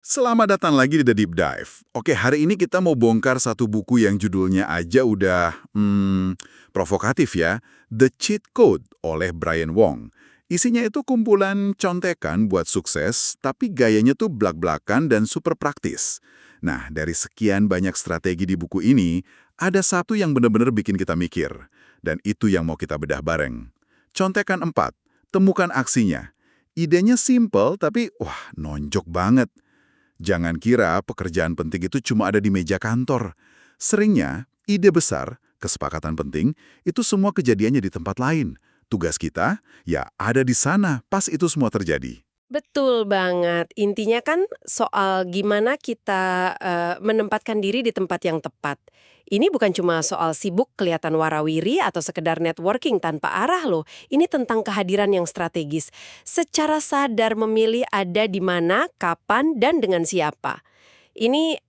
Selamat datang lagi di The Deep Dive. Oke, hari ini kita mau bongkar satu buku yang judulnya aja udah provokatif ya. The Cheat Code oleh Brian Wong. Isinya itu kumpulan contekan buat sukses, tapi gayanya tuh blak-blakan dan super praktis. Nah, dari sekian banyak strategi di buku ini, ada satu yang benar-benar bikin kita mikir. Dan itu yang mau kita bedah bareng. Contekan 4, temukan aksinya. Idenya simple, tapi wah, nonjok banget. Jangan kira pekerjaan penting itu cuma ada di meja kantor. Seringnya, ide besar, kesepakatan penting, itu semua kejadiannya di tempat lain. Tugas kita, ya ada di sana pas itu semua terjadi. Betul banget. Intinya kan soal gimana kita menempatkan diri di tempat yang tepat. Ini bukan cuma soal sibuk kelihatan warawiri atau sekedar networking tanpa arah loh. Ini tentang kehadiran yang strategis. Secara sadar memilih ada di mana, kapan, dan dengan siapa. Ini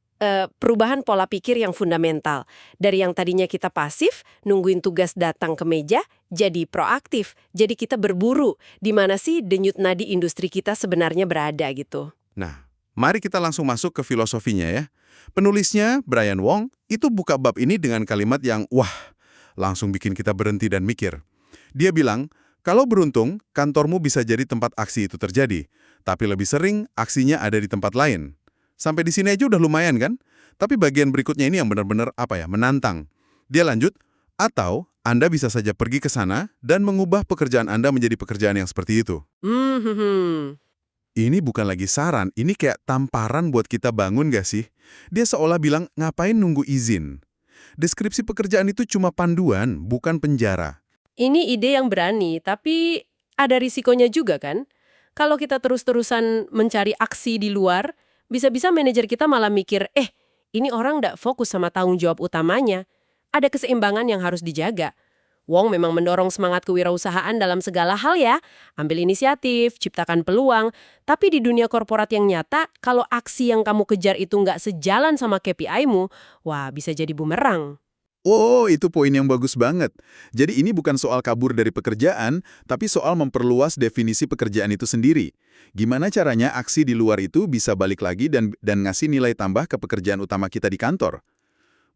perubahan pola pikir yang fundamental. Dari yang tadinya kita pasif, nungguin tugas datang ke meja, jadi proaktif. Jadi kita berburu. Di mana sih denyut nadi industri kita sebenarnya berada gitu. Nah, mari kita langsung masuk ke filosofinya ya. Penulisnya, Brian Wong, itu buka bab ini dengan kalimat yang, wah, langsung bikin kita berhenti dan mikir. Dia bilang, kalau beruntung, kantormu bisa jadi tempat aksi itu terjadi. Tapi lebih sering, aksinya ada di tempat lain. Sampai di sini aja udah lumayan kan? Tapi bagian berikutnya ini yang benar-benar menantang. Dia lanjut, atau Anda bisa saja pergi ke sana dan mengubah pekerjaan Anda menjadi pekerjaan yang seperti itu. Hmm. Ini bukan lagi saran, ini kayak tamparan buat kita bangun gak sih? Dia seolah bilang, ngapain nunggu izin? Deskripsi pekerjaan itu cuma panduan, bukan penjara. Ini ide yang berani, tapi ada risikonya juga kan? Kalau kita terus-terusan mencari aksi di luar, bisa-bisa manajer kita malah mikir, ini orang nggak fokus sama tanggung jawab utamanya. Ada keseimbangan yang harus dijaga. Wong memang mendorong semangat kewirausahaan dalam segala hal ya. Ambil inisiatif, ciptakan peluang. Tapi di dunia korporat yang nyata, kalau aksi yang kamu kejar itu nggak sejalan sama KPI-mu, wah bisa jadi bumerang. Oh, itu poin yang bagus banget. Jadi ini bukan soal kabur dari pekerjaan, tapi soal memperluas definisi pekerjaan itu sendiri. Gimana caranya aksi di luar itu bisa balik lagi dan ngasih nilai tambah ke pekerjaan utama kita di kantor?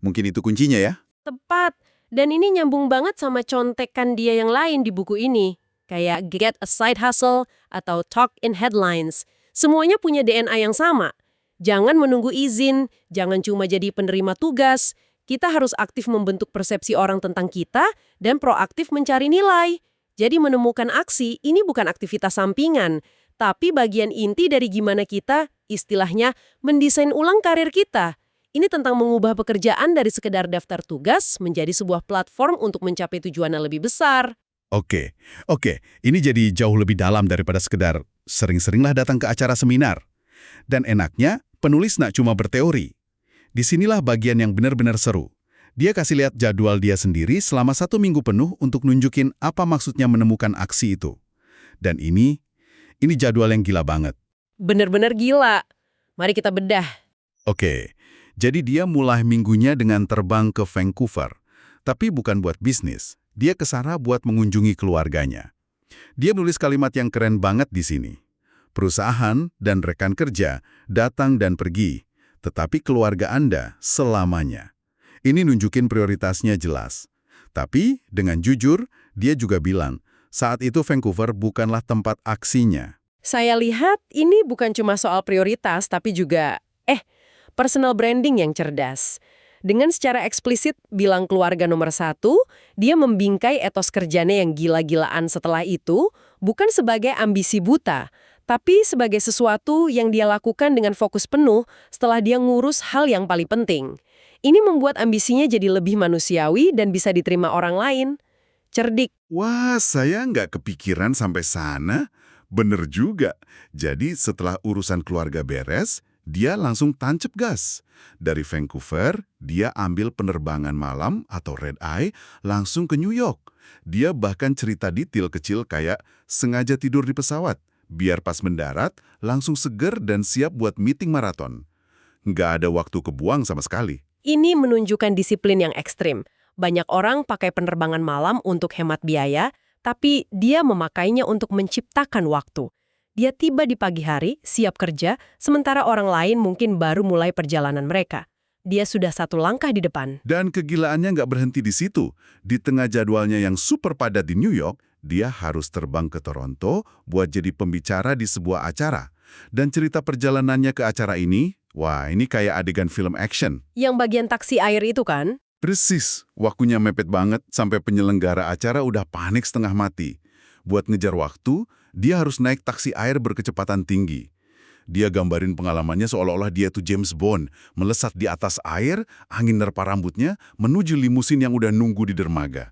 Mungkin itu kuncinya ya? Tepat. Dan ini nyambung banget sama contekan dia yang lain di buku ini. Kayak Get a Side Hustle atau Talk in Headlines. Semuanya punya DNA yang sama. Jangan menunggu izin, jangan cuma jadi penerima tugas. Kita harus aktif membentuk persepsi orang tentang kita dan proaktif mencari nilai. Jadi menemukan aksi ini bukan aktivitas sampingan, tapi bagian inti dari gimana kita, istilahnya, mendesain ulang karir kita. Ini tentang mengubah pekerjaan dari sekedar daftar tugas menjadi sebuah platform untuk mencapai tujuan yang lebih besar. Oke, ini jadi jauh lebih dalam daripada sekedar sering-seringlah datang ke acara seminar. Dan enaknya, penulis nggak cuma berteori. Disinilah bagian yang benar-benar seru. Dia kasih lihat jadwal dia sendiri selama 1 minggu penuh untuk nunjukin apa maksudnya menemukan aksi itu. Dan ini jadwal yang gila banget. Bener-bener gila. Mari kita bedah. Oke, jadi dia mulai minggunya dengan terbang ke Vancouver. Tapi bukan buat bisnis, dia ke sana buat mengunjungi keluarganya. Dia menulis kalimat yang keren banget di sini. Perusahaan dan rekan kerja datang dan pergi, tetapi keluarga Anda selamanya. Ini nunjukin prioritasnya jelas. Tapi dengan jujur, dia juga bilang, saat itu Vancouver bukanlah tempat aksinya. Saya lihat ini bukan cuma soal prioritas, tapi juga, personal branding yang cerdas. Dengan secara eksplisit bilang keluarga nomor 1, dia membingkai etos kerjanya yang gila-gilaan setelah itu, bukan sebagai ambisi buta, tapi sebagai sesuatu yang dia lakukan dengan fokus penuh setelah dia ngurus hal yang paling penting. Ini membuat ambisinya jadi lebih manusiawi dan bisa diterima orang lain. Cerdik. Wah, saya nggak kepikiran sampai sana. Bener juga. Jadi setelah urusan keluarga beres, dia langsung tancap gas. Dari Vancouver, dia ambil penerbangan malam atau red eye langsung ke New York. Dia bahkan cerita detail kecil kayak sengaja tidur di pesawat, biar pas mendarat langsung seger dan siap buat meeting maraton. Nggak ada waktu kebuang sama sekali. Ini menunjukkan disiplin yang ekstrim. Banyak orang pakai penerbangan malam untuk hemat biaya, tapi dia memakainya untuk menciptakan waktu. Dia tiba di pagi hari, siap kerja, sementara orang lain mungkin baru mulai perjalanan mereka. Dia sudah satu langkah di depan. Dan kegilaannya nggak berhenti di situ. Di tengah jadwalnya yang super padat di New York, dia harus terbang ke Toronto buat jadi pembicara di sebuah acara. Dan cerita perjalanannya ke acara ini, wah ini kayak adegan film action. Yang bagian taksi air itu kan? Persis, waktunya mepet banget sampai penyelenggara acara udah panik setengah mati. Buat ngejar waktu, dia harus naik taksi air berkecepatan tinggi. Dia gambarin pengalamannya seolah-olah dia tuh James Bond, melesat di atas air, angin nerpa rambutnya, menuju limusin yang udah nunggu di dermaga.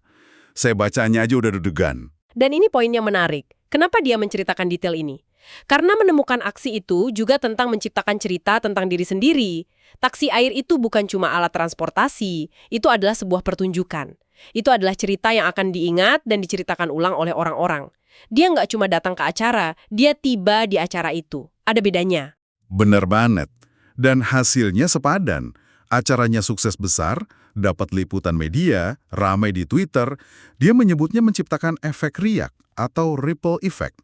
Saya bacanya aja udah deg-degan. Dan ini poinnya menarik. Kenapa dia menceritakan detail ini? Karena menemukan aksi itu juga tentang menciptakan cerita tentang diri sendiri. Taksi air itu bukan cuma alat transportasi, itu adalah sebuah pertunjukan. Itu adalah cerita yang akan diingat dan diceritakan ulang oleh orang-orang. Dia nggak cuma datang ke acara, dia tiba di acara itu. Ada bedanya. Bener banget. Dan hasilnya sepadan. Acaranya sukses besar, dapat liputan media, ramai di Twitter. Dia menyebutnya menciptakan efek riak atau ripple effect.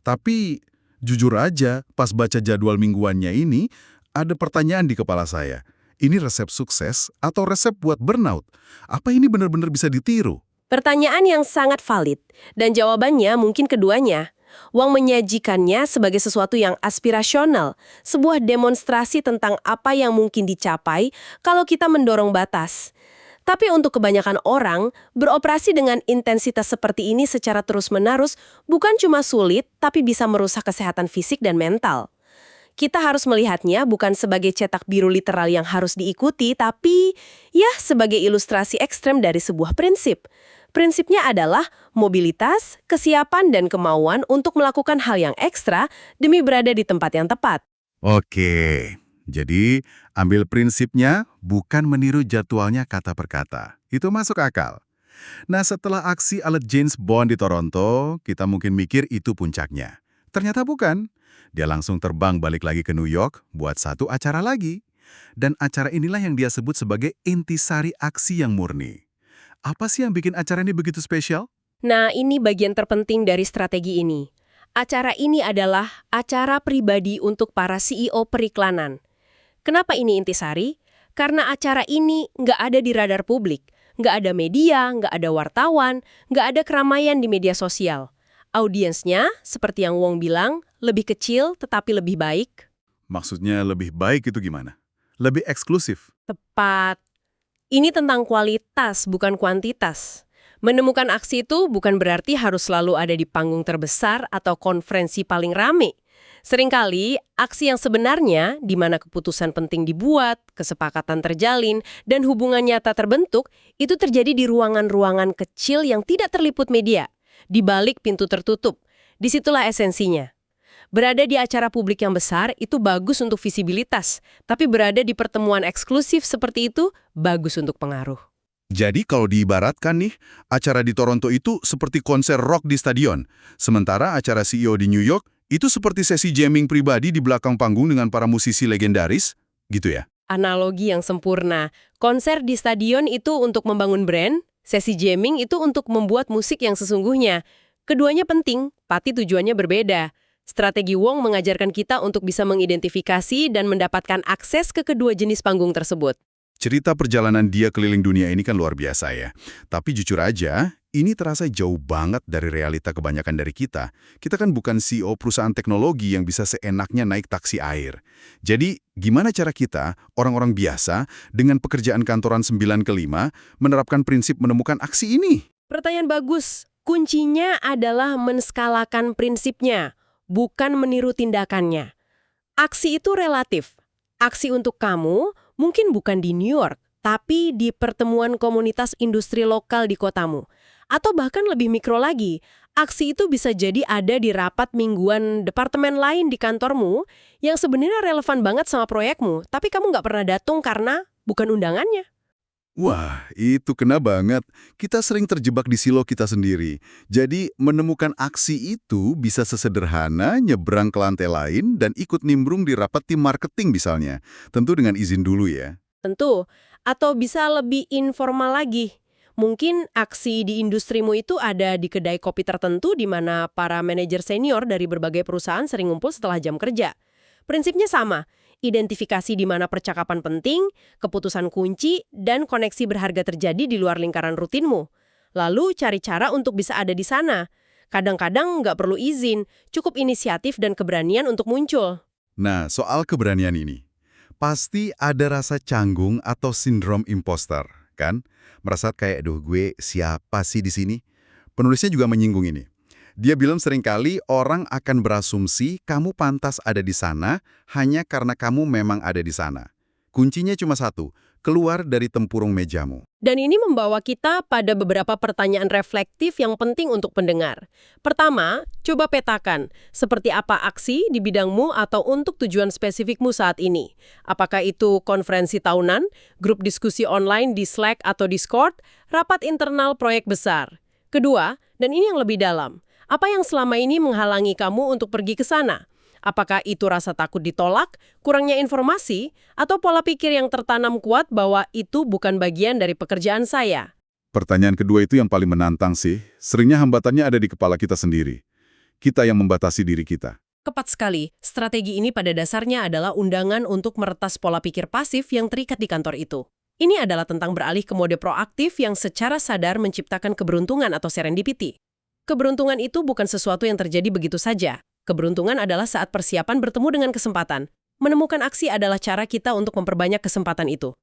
Tapi jujur aja, pas baca jadwal mingguannya ini, ada pertanyaan di kepala saya. Ini resep sukses atau resep buat burnout? Apa ini benar-benar bisa ditiru? Pertanyaan yang sangat valid, dan jawabannya mungkin keduanya. Wong menyajikannya sebagai sesuatu yang aspirasional, sebuah demonstrasi tentang apa yang mungkin dicapai kalau kita mendorong batas. Tapi untuk kebanyakan orang, beroperasi dengan intensitas seperti ini secara terus-menerus bukan cuma sulit, tapi bisa merusak kesehatan fisik dan mental. Kita harus melihatnya bukan sebagai cetak biru literal yang harus diikuti, tapi ya sebagai ilustrasi ekstrem dari sebuah prinsip. Prinsipnya adalah mobilitas, kesiapan, dan kemauan untuk melakukan hal yang ekstra demi berada di tempat yang tepat. Oke, jadi ambil prinsipnya bukan meniru jadwalnya kata per kata. Itu masuk akal. Nah, setelah aksi alat James Bond di Toronto, kita mungkin mikir itu puncaknya. Ternyata bukan. Dia langsung terbang balik lagi ke New York buat satu acara lagi. Dan acara inilah yang dia sebut sebagai intisari aksi yang murni. Apa sih yang bikin acara ini begitu spesial? Nah, ini bagian terpenting dari strategi ini. Acara ini adalah acara pribadi untuk para CEO periklanan. Kenapa ini intisari? Karena acara ini nggak ada di radar publik. Nggak ada media, nggak ada wartawan, nggak ada keramaian di media sosial. Audiensnya, seperti yang Wong bilang, lebih kecil tetapi lebih baik. Maksudnya lebih baik itu gimana? Lebih eksklusif. Tepat. Ini tentang kualitas, bukan kuantitas. Menemukan aksi itu bukan berarti harus selalu ada di panggung terbesar atau konferensi paling rame. Seringkali, aksi yang sebenarnya, di mana keputusan penting dibuat, kesepakatan terjalin, dan hubungan nyata terbentuk, itu terjadi di ruangan-ruangan kecil yang tidak terliput media, di balik pintu tertutup. Disitulah esensinya. Berada di acara publik yang besar itu bagus untuk visibilitas, tapi berada di pertemuan eksklusif seperti itu bagus untuk pengaruh. Jadi kalau diibaratkan nih, acara di Toronto itu seperti konser rock di stadion. Sementara acara CEO di New York itu seperti sesi jamming pribadi di belakang panggung dengan para musisi legendaris, gitu ya? Analogi yang sempurna. Konser di stadion itu untuk membangun brand, sesi jamming itu untuk membuat musik yang sesungguhnya. Keduanya penting, tapi tujuannya berbeda. Strategi Wong mengajarkan kita untuk bisa mengidentifikasi dan mendapatkan akses ke kedua jenis panggung tersebut. Cerita perjalanan dia keliling dunia ini kan luar biasa ya. Tapi jujur aja, ini terasa jauh banget dari realita kebanyakan dari kita. Kita kan bukan CEO perusahaan teknologi yang bisa seenaknya naik taksi air. Jadi, gimana cara kita, orang-orang biasa, dengan pekerjaan kantoran 9 ke 5, menerapkan prinsip menemukan aksi ini? Pertanyaan bagus. Kuncinya adalah menskalakan prinsipnya, bukan meniru tindakannya. Aksi itu relatif. Aksi untuk kamu mungkin bukan di New York, tapi di pertemuan komunitas industri lokal di kotamu. Atau bahkan lebih mikro lagi, aksi itu bisa jadi ada di rapat mingguan departemen lain di kantormu yang sebenarnya relevan banget sama proyekmu, tapi kamu nggak pernah datang karena bukan undangannya. Wah, itu kena banget. Kita sering terjebak di silo kita sendiri. Jadi, menemukan aksi itu bisa sesederhana nyebrang ke lantai lain dan ikut nimbrung di rapat tim marketing misalnya. Tentu dengan izin dulu ya. Tentu. Atau bisa lebih informal lagi. Mungkin aksi di industrimu itu ada di kedai kopi tertentu di mana para manajer senior dari berbagai perusahaan sering ngumpul setelah jam kerja. Prinsipnya sama, identifikasi di mana percakapan penting, keputusan kunci, dan koneksi berharga terjadi di luar lingkaran rutinmu. Lalu cari cara untuk bisa ada di sana. Kadang-kadang nggak perlu izin, cukup inisiatif dan keberanian untuk muncul. Nah, soal keberanian ini, pasti ada rasa canggung atau sindrom imposter, kan? Merasa kayak, duh gue siapa sih di sini? Penulisnya juga menyinggung ini. Dia bilang seringkali orang akan berasumsi kamu pantas ada di sana hanya karena kamu memang ada di sana. Kuncinya cuma satu, keluar dari tempurung mejamu. Dan ini membawa kita pada beberapa pertanyaan reflektif yang penting untuk pendengar. Pertama, coba petakan seperti apa aksi di bidangmu atau untuk tujuan spesifikmu saat ini. Apakah itu konferensi tahunan, grup diskusi online di Slack atau Discord, rapat internal proyek besar. Kedua, dan ini yang lebih dalam, apa yang selama ini menghalangi kamu untuk pergi ke sana? Apakah itu rasa takut ditolak, kurangnya informasi, atau pola pikir yang tertanam kuat bahwa itu bukan bagian dari pekerjaan saya? Pertanyaan kedua itu yang paling menantang sih. Seringnya hambatannya ada di kepala kita sendiri. Kita yang membatasi diri kita. Tepat sekali, strategi ini pada dasarnya adalah undangan untuk meretas pola pikir pasif yang terikat di kantor itu. Ini adalah tentang beralih ke mode proaktif yang secara sadar menciptakan keberuntungan atau serendipity. Keberuntungan itu bukan sesuatu yang terjadi begitu saja. Keberuntungan adalah saat persiapan bertemu dengan kesempatan. Menemukan aksi adalah cara kita untuk memperbanyak kesempatan itu.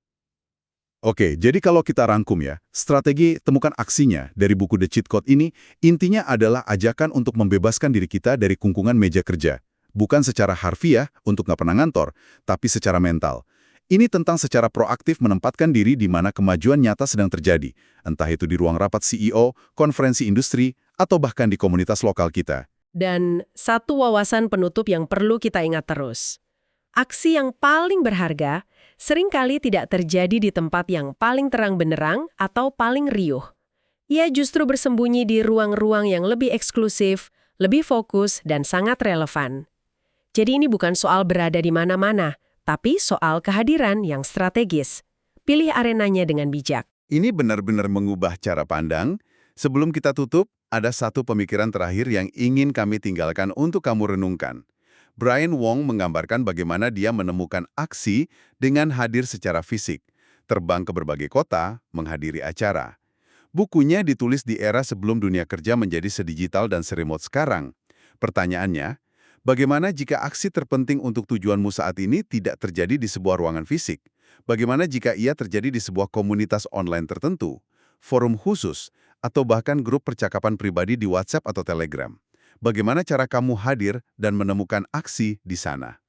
Oke, jadi kalau kita rangkum ya, strategi temukan aksinya dari buku The Cheat Code ini, intinya adalah ajakan untuk membebaskan diri kita dari kungkungan meja kerja. Bukan secara harfiah untuk nggak pernah ngantor, tapi secara mental. Ini tentang secara proaktif menempatkan diri di mana kemajuan nyata sedang terjadi, entah itu di ruang rapat CEO, konferensi industri, atau bahkan di komunitas lokal kita. Dan satu wawasan penutup yang perlu kita ingat terus. Aksi yang paling berharga seringkali tidak terjadi di tempat yang paling terang benderang atau paling riuh. Ia justru bersembunyi di ruang-ruang yang lebih eksklusif, lebih fokus, dan sangat relevan. Jadi ini bukan soal berada di mana-mana, tapi soal kehadiran yang strategis. Pilih arenanya dengan bijak. Ini benar-benar mengubah cara pandang. Sebelum kita tutup, ada satu pemikiran terakhir yang ingin kami tinggalkan untuk kamu renungkan. Brian Wong menggambarkan bagaimana dia menemukan aksi dengan hadir secara fisik, terbang ke berbagai kota, menghadiri acara. Bukunya ditulis di era sebelum dunia kerja menjadi sedigital dan seremote sekarang. Pertanyaannya, bagaimana jika aksi terpenting untuk tujuanmu saat ini tidak terjadi di sebuah ruangan fisik? Bagaimana jika ia terjadi di sebuah komunitas online tertentu, forum khusus, atau bahkan grup percakapan pribadi di WhatsApp atau Telegram? Bagaimana cara kamu hadir dan menemukan aksi di sana?